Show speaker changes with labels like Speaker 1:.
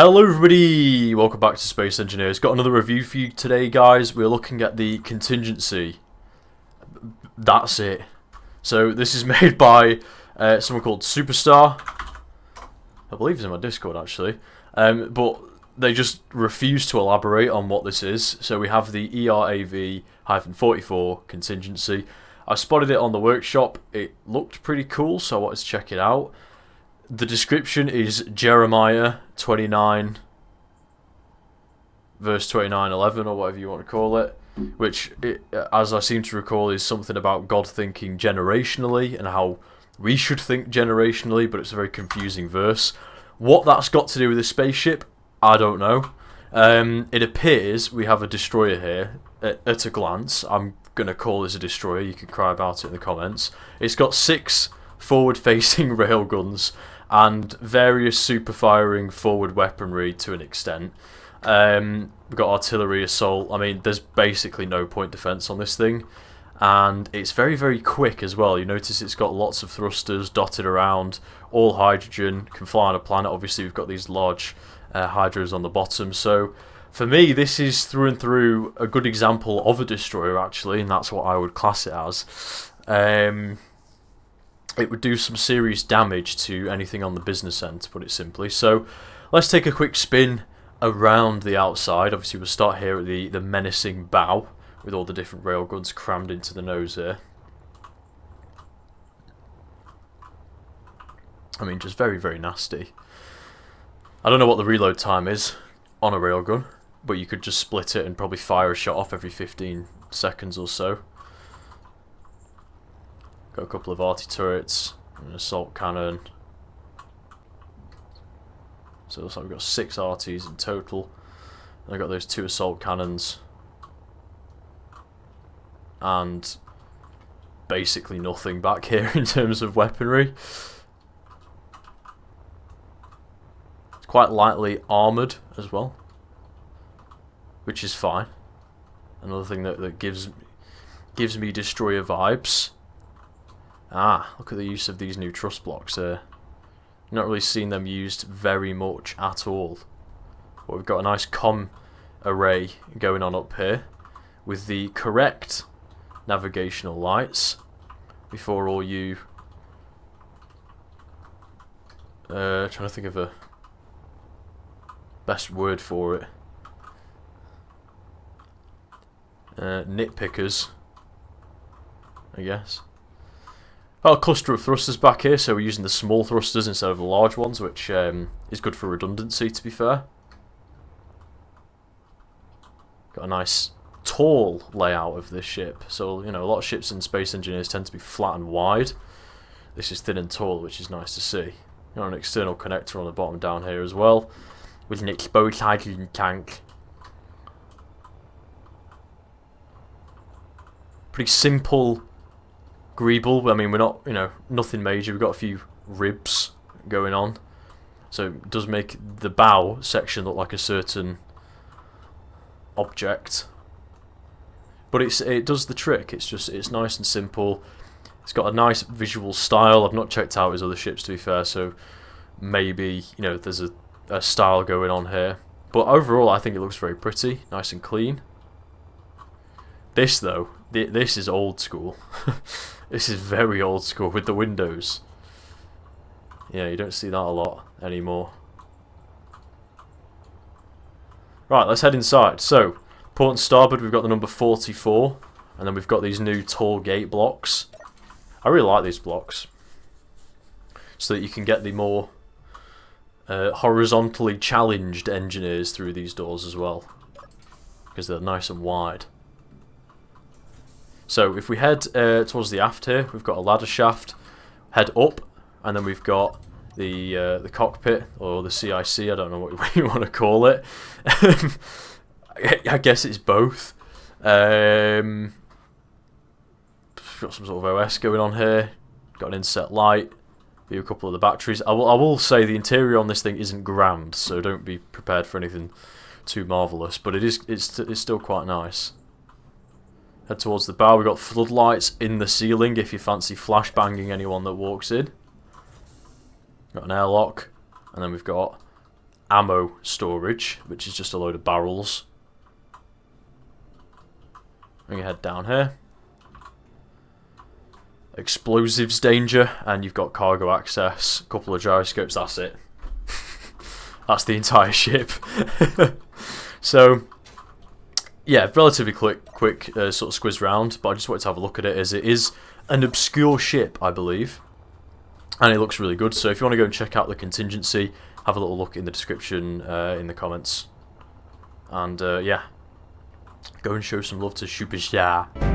Speaker 1: Hello everybody, welcome back to Space Engineers. Got another review for you today, guys. We're looking at the contingency. That's it. So this is made by someone called Superstar. I believe he's in my Discord actually. But they just refuse to elaborate on what this is. So we have the ERAV-44 contingency. I spotted it on the workshop. It looked pretty cool, so I wanted to check it out. The description is Jeremiah 29 verse 29:11 or whatever you want to call it, which, as I seem to recall, is something about God thinking generationally and how we should think generationally, but it's a very confusing verse. What that's got to do with the spaceship, I don't know. It appears we have a destroyer here. At a glance, I'm going to call this a destroyer. You can cry about it in the comments. It's got 6 forward-facing railguns and various super-firing forward weaponry to an extent. We've got artillery assault. I mean, there's basically no point defense on this thing. And it's very, very quick as well. You notice it's got lots of thrusters dotted around, all hydrogen, can fly on a planet. Obviously, we've got these large hydros on the bottom. So, for me, this is through and through a good example of a destroyer, actually, and that's what I would class it as. It would do some serious damage to anything on the business end, to put it simply. So let's take a quick spin around the outside. Obviously we'll start here at the menacing bow with all the different railguns crammed into the nose here. I mean, just very, very nasty. I don't know what the reload time is on a railgun, but you could just split it and probably fire a shot off every 15 seconds or so. Got a couple of arty turrets, an assault cannon. So it looks like we've got 6 arties in total. And I've got those 2 assault cannons. And basically nothing back here in terms of weaponry. It's quite lightly armoured as well, which is fine. Another thing that gives me destroyer vibes. Ah, look at the use of these new truss blocks here. Not really seen them used very much at all. But we've got a nice comm array going on up here with the correct navigational lights before all you... trying to think of a best word for it. Nitpickers, I guess. Oh, a cluster of thrusters back here, so we're using the small thrusters instead of the large ones, which is good for redundancy, to be fair. Got a nice tall layout of this ship. So, you know, a lot of ships in Space Engineers tend to be flat and wide. This is thin and tall, which is nice to see. Got an external connector on the bottom down here as well, with an exposed hydrogen tank. Pretty simple greeble. I mean, we're not, you know, nothing major. We've got a few ribs going on, so it does make the bow section look like a certain object. But it does the trick. It's nice and simple. It's got a nice visual style. I've not checked out his other ships, to be fair, so maybe, you know, there's a style going on here. But overall, I think it looks very pretty, nice and clean. This though, this is old school. This is very old school with the windows. Yeah, you don't see that a lot anymore. Right, let's head inside. So, port and starboard, we've got the number 44, and then we've got these new tall gate blocks. I really like these blocks, so that you can get the more horizontally challenged engineers through these doors as well, because they're nice and wide. So if we head towards the aft here, we've got a ladder shaft, head up, and then we've got the cockpit, or the CIC, I don't know what you want to call it. I guess it's both. Got some sort of OS going on here, got an inset light, view a couple of the batteries. I will say the interior on this thing isn't grand, so don't be prepared for anything too marvellous, but it's still quite nice. Head towards the bow. We've got floodlights in the ceiling if you fancy flashbanging anyone that walks in. Got an airlock, and then we've got ammo storage, which is just a load of barrels. Bring your head down here. Explosives danger, and you've got cargo access, a couple of gyroscopes, that's it. That's the entire ship. So, yeah, relatively quick sort of squiz round, but I just wanted to have a look at it, as it is an obscure ship, I believe, and it looks really good. So if you want to go and check out the contingency, have a little look in the description, in the comments, and yeah, go and show some love to Superstar.